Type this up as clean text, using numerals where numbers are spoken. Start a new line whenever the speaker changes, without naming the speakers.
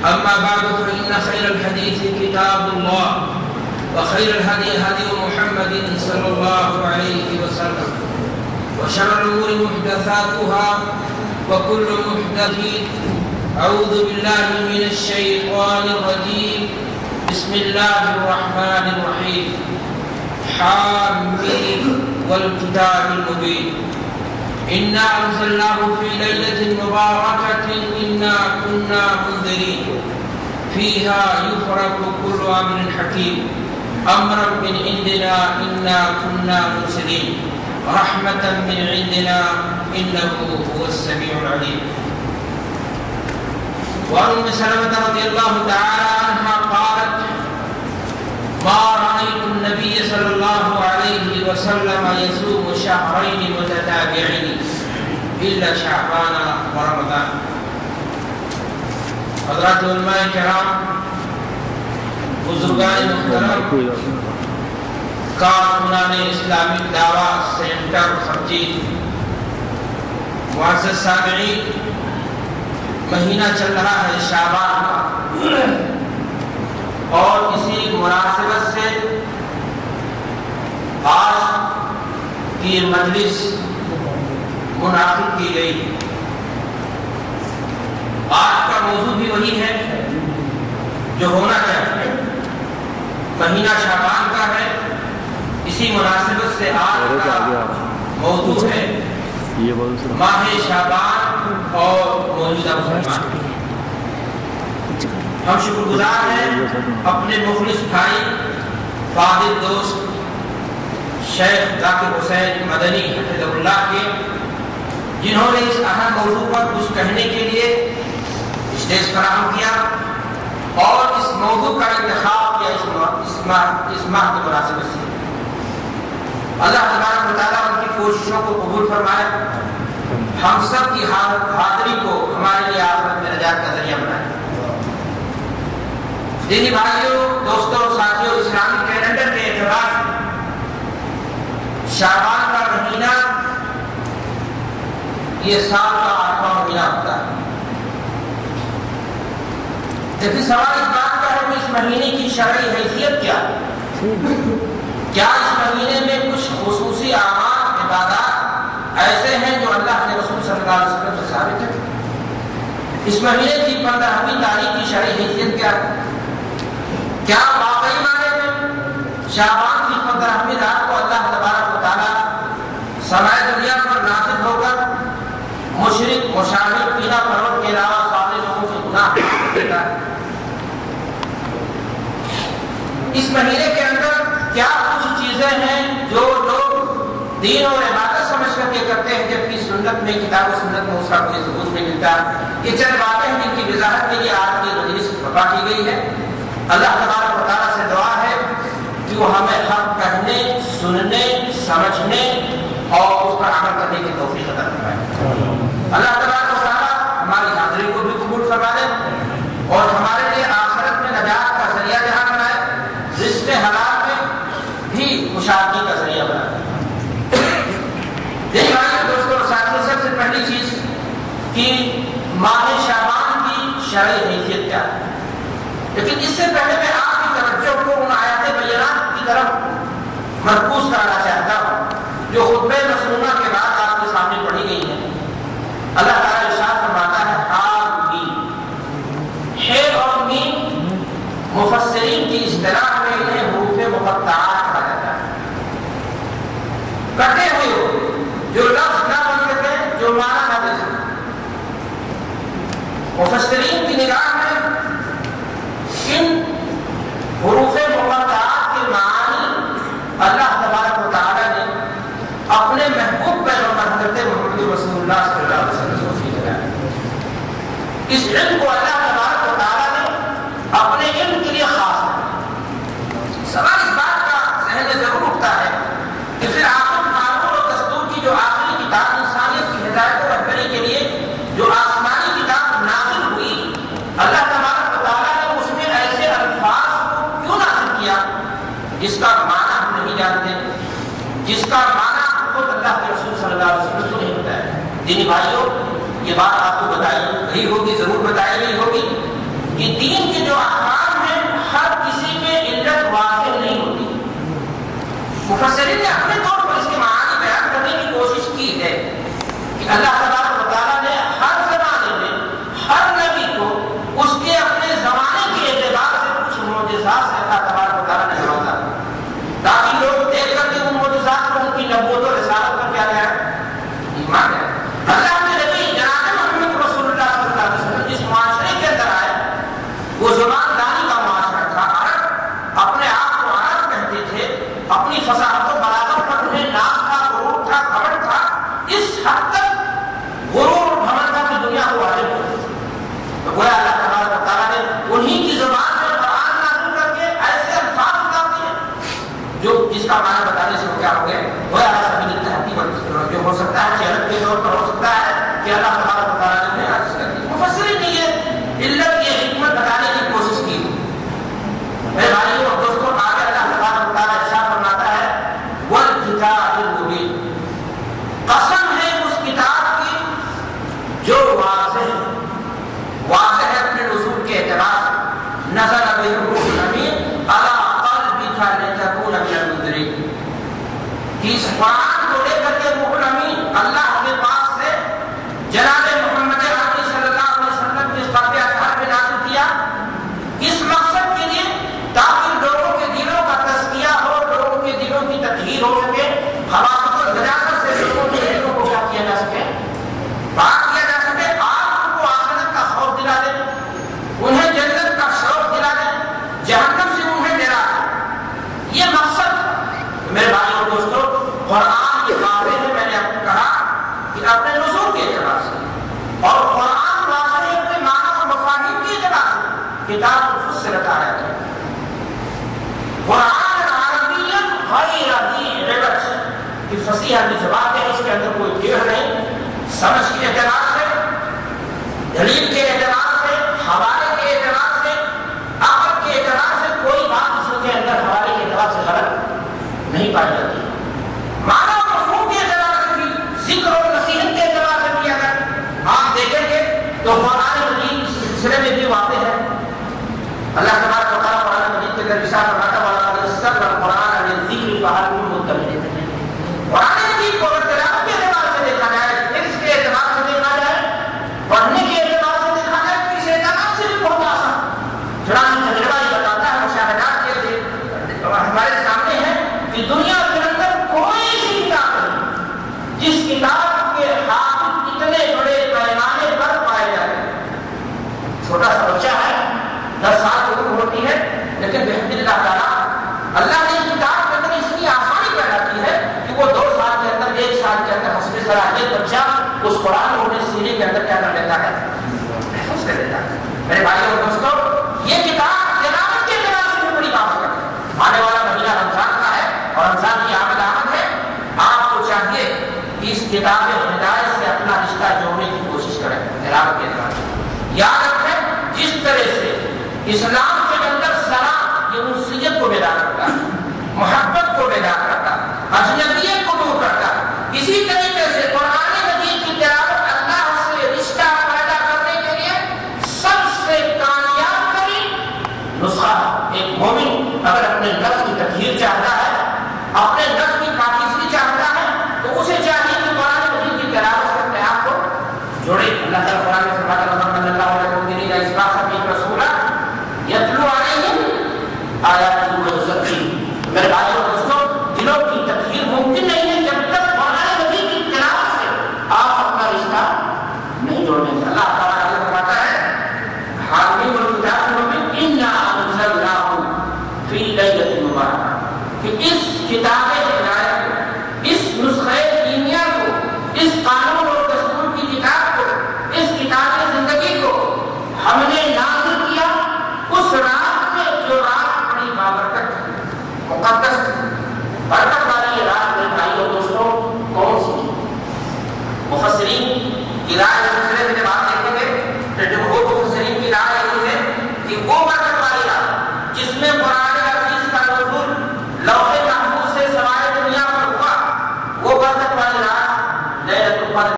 أما بعد فإن خير الحديث كتاب الله وخير الهدي هدي محمد صلى الله عليه وسلم وشر الأمور محدثاتها وكل محدث أعوذ بالله من الشيطان الرجيم بسم الله الرحمن الرحيم حامين والكتاب المبين إنا أنزلناه في ليلة مباركة إنا كنا منذرين فيها يفرق كل أمر حكيم أمرا من عندنا إنا كنا مرسلين رحمة من عندنا إنه هو السميع العليم. وعن أم سلمة رضي الله تعالى عنها قالت ما رأيت النبي صلى الله عليه وسلم يصوم شهرين متتابعين إلا شعبان ورمضان. حضرات علماء کرام، بزرگان محترم، کارکنان اسلامک دعویٰ سینٹر خرچین، معزز سامعین، مہینہ چل رہا ہے شعبان کا، اور اسی مناسبت سے آج کی مجلس منعقد کی گئی. آج کا موضوع بھی وہی ہے جو ہونا چاہیے. مہینہ شعبان کا ہے، اسی مناسبت سے آج کا موضوع ہے ماہ شعبان اور موجودہ مسلمان. ہم شکر گزار ہیں اپنے مخلص بھائی فاضل دوست شیخ ذاکر حسین مدنی حفظہ اللہ کے، جنہوں نے اس اہم موضوع پر کچھ کہنے کے لیے اسٹیج فراہم کیا اور اس موضوع کا انتخاب کیا اس ماہ کی مناسبت سے. اللہ تبارک و تعالیٰ ان کی کوششوں کو قبول فرمائے، ہم سب کی حاضری کو ہمارے لیے آخرت میں نجات کا ذریعہ بنائے. دینی بھائیوں، دوستوں اور ساتھیوں، اسلامی کیلنڈر کے اعتبار سے شعبان کا مہینہ یہ سال کا 8واں مہینہ ہوتا ہے. لیکن سوال اس بات کا ہے کہ اس مہینے کی شرعی حیثیت کیا ہے؟ کیا اس مہینے میں کچھ خصوصی اعمال عبادات ایسے ہیں جو اللہ کے رسول صلی اللہ علیہ وسلم سے ثابت ہے؟ اس مہینے کی 15ویں تاریخ کی شرعی حیثیت کیا ہے؟ کیا واقعی معنی میں شعبان کی 15ویں رات کو اللہ تبارک و تعالیٰ سمائے دنیا پر نازل ہو کر مشرک مشاہد پینا پرور کے علاوہ سارے لوگوں کے گناہ دیتا ہے؟ اس مہینے کے اندر کیا کچھ چیزیں ہیں جو لوگ دین اور عبادت سمجھ کر کے کرتے ہیں جبکہ سنت میں، کتاب و سنت میں اس کا کوئی ثبوت نہیں ملتا؟ یہ چند باتیں ہیں جن کی وضاحت کے لیے آج کی مجلس برپا کی گئی ہے. اللہ تبارک و تعالیٰ سے دعا ہے کہ وہ ہمیں حق کہنے، سننے، سمجھنے اور اس پر عمل کرنے کی توفیق عطا فرمائے. اللہ تبارک و تعالیٰ ہماری حاضری کو بھی قبول فرما دے اور ہمارے لیے آخرت میں نجات کا ذریعہ جہاں بنائے، رزق حلال میں بھی خوشحالی کا ذریعہ بنائے. یہی بات دوستوں اور ساتھیوں، سب سے پہلی چیز کہ ماہ شعبان کی شرعی حیثیت کیا ہے. لیکن اس سے پہلے میں آپ کی توجہ کو ان آیات بینات کی طرف مرکوز کرنا چاہتا ہوں جو خطبہ مسنونہ کے بعد آپ کے سامنے پڑھی گئی ہے. اللہ تعالیٰ ارشاد فرماتا ہے حامین. ہے اور میم مفسرین کی اصطلاح میں انہیں حروف مقطعات کہا جاتا ہے. کٹے ہوئے ہو، جو لفظ نہ بن سکے، جو معنی نہ دے سکے. مفسرین کی نگاہ میں ان حروف مقطعات کے معنی اللہ تبارک و تعالیٰ نے اپنے محبوب پیغمبر حضرت محمد رسول اللہ صلی اللہ علیہ وسلم کو دیا. اس علم کو اللہ تبارک و تعالیٰ نے اپنے علم کے لیے خاص ہے. سوال اس بات کا ذہن میں ضرور اٹھتا ہے کہ پھر آخر قانون اور دستور کی جو آخری کتاب انسانیت کی ہدایت و رہبری کے لیے جو آسمانی کتاب نازل ہوئی، اللہ تبارک و تعالیٰ نے اس میں ایسے الفاظ کو کیوں نازل کیا جس کا معنی ہم نہیں جانتے، جس کا معنی خود اللہ کے رسول صلی اللہ علیہ وسلم کو نہیں بتایا. دینی بھائیوں، یہ بات آپ کو بتائی گئی ہوگی، ضرور بتائی گئی ہوگی یہ دین کے جو احکام ہیں ہر کسی میں علت واضح نہیں ہوتی. مفسرین نے اپنے طور پر اس کے معانی بیان کرنے کی کوشش کی ہے کہ اللہ تبارک و تعالیٰ نے ہر زمانے میں ہر نبی کو اس کے اپنے زمانے کے اعتبار سے کچھ معجزات سے اللہ تبارک و تعالیٰ نے نوازا تاکہ لوگ دیکھ کر کے ان معجزات کو ان کی نبوت و رسالت پر کیا ہے ایمان ہے. اللہ کے نبی جناب محمد رسول اللہ صلی اللہ علیہ وسلم جس معاشرے کے اندر آئے وہ زبان دانی کا معاشرہ تھا. عرب اپنے آپ کو عرب کہتے تھے, اپنی فصاحت و بلاغت پر انہیں ناز تھا, غرور تھا, گھمنڈ تھا. اس حد تک غرور اور گھمنڈ تھا کہ دنیا کو واجب ہو. تو گویا اللہ تبارک و تعالیٰ نے انہی کی زبان میں قرآن نازل کر کے ایسے الفاظ اتار دیے جو جس کا معنی بتانے سے وہ کیا ہو گئے, گویا سبیل التحقیق جو ہو سکتا ہے چیلنج کے طور پر ہو سکتا ہے کہ اللہ تبارک و تعالیٰ نے عرض کر دی. مفسرین نے یہ علت یہ حکمت بتانے کی کوشش کی. میرے بھائیوں اور دوستوں, آگے اللہ تبارک و تعالیٰ ارشاد فرماتا ہے والکتاب المبین, قسم ہے اس کتاب کی جو واضح ہے اپنے نزول کے اعتبار سے. نزل به الروح الامین علی قلبک لتکون من المنذرین, کہ اس قرآن کو لے کر کے روح الامین اللہ کے پاس سے جناب محمد عربی صلی اللہ علیہ وسلم کے قلب اطہر پہ نازل کیا. اس مقصد کے لیے تاکہ لوگوں کے دلوں کا تزکیہ ہو, لوگوں کے دلوں کی تطہیر ہو سکے, حواست و نجاست سے لوگوں کے دلوں کو کیا کیا جا سکے, پاک کیا جا سکے. آپ کو آخرت کا خوف دلا دے, انہیں جنت کا شوق دلا دے, جہنم سے انہیں ڈرا دے. یہ مقصد میرے بھائیوں اور دوستوں قرآن کے بارے میں نے آپ کو کہا کہ اپنے نزول کے اعتبار سے اور قرآن واضح اپنے معنی اور مفاہیم کے اعتبار سے کتاب فصلت آیات ہے. قرآن عربی غیر ذی عوج, کہ فصیح عربی زبان ہے, اس کے اندر کوئی ٹیڑھ نہیں. سمجھ کے اعتبار سے, دلیل کے اعتبار سے, حوالے کے اعتبار سے, عقل کے اعتبار سے کوئی بات اس کے اندر حوالے کے اعتبار سے غلط نہیں پائی جاتی. معنی اور مفہوم کے اعتبار سے بھی, ذکر اور نصیحت کے اعتبار سے بھی اگر آپ دیکھیں گے تو قرآن مجید اس سلسلے میں بھی واضح ہے. اللہ تبارک و تعالیٰ قرآن مجید کے اندر ارشاد فرماتا ہے وَلَقَدْ يَسَّرْنَا الْقُرْآنَ لِلذِّكْرِ فَهَلْ مِن مُّدَّكِرٍ. قرآن مجید کو اگر تلاوت کے اعتبار سے دیکھا جائے, حفظ کے اعتبار سے دیکھا جائے, پڑھنے کے اعتبار سے دیکھا جائے, تو اس اعتبار سے بھی بہت آسان. چنانچہ تجربہ یہ بتاتا ہے, مشاہدات کے ہمارے سامنے ہے کہ دنیا کے اندر کوئی ایسی کتاب نہیں جس کتاب کے حافظ اتنے بڑے پیمانے پر پائے جاتے ہیں. چھوٹا سا بچہ ہے, 10 سال کی عمر ہوتی ہے, لیکن بحمد اللہ تعالیٰ اللہ نے اس کتاب کے اندر اس لیے آسانی پیدا کی ہے کہ وہ 2 سال کے اندر, 1 سال کے اندر حسب صلاحیت بچہ اس قرآن کو اپنے سینے کے اندر کیا کر لیتا ہے, محفوظ کر لیتا ہے. میرے بھائیوں اور دوستوں, یہ کتاب تلاوت کے اعتبار سے بھی بڑی بات ہے. آنے والا مہینہ رمضان کا ہے اور رمضان کی آمد ہے. آپ کو چاہیے کہ اس کتاب ہدایت سے اپنا رشتہ جوڑنے کی کوشش کریں. تلاوت کے اعتبار سے یاد رکھیں, جس طرح سے اسلام کے اندر سلام یہ انسیت کو بیدار کرتا ہے, محبت کو بیدار کرتا ہے, اجنبیت کو دور کرتا ہے, اسی طریقے سے قرآن مجید کی تلاوت اللہ سے رشتہ پیدا کرنے کے لیے سب سے کامیاب ترین نسخہ. ایک مومن اگر اپنے نفس کی تطہیر چاہتا ہے, اپنے نفس کی پاکیزگی چاہتا ہے, تو اسے چاہیے کہ قرآن مجید کی تلاوت سے اپنے آپ کو جوڑے. اللہ تعالیٰ قرآن میں فرماتا ہے محمد اللہ علیہ وسلم رسولہ یتلو علیہم آیات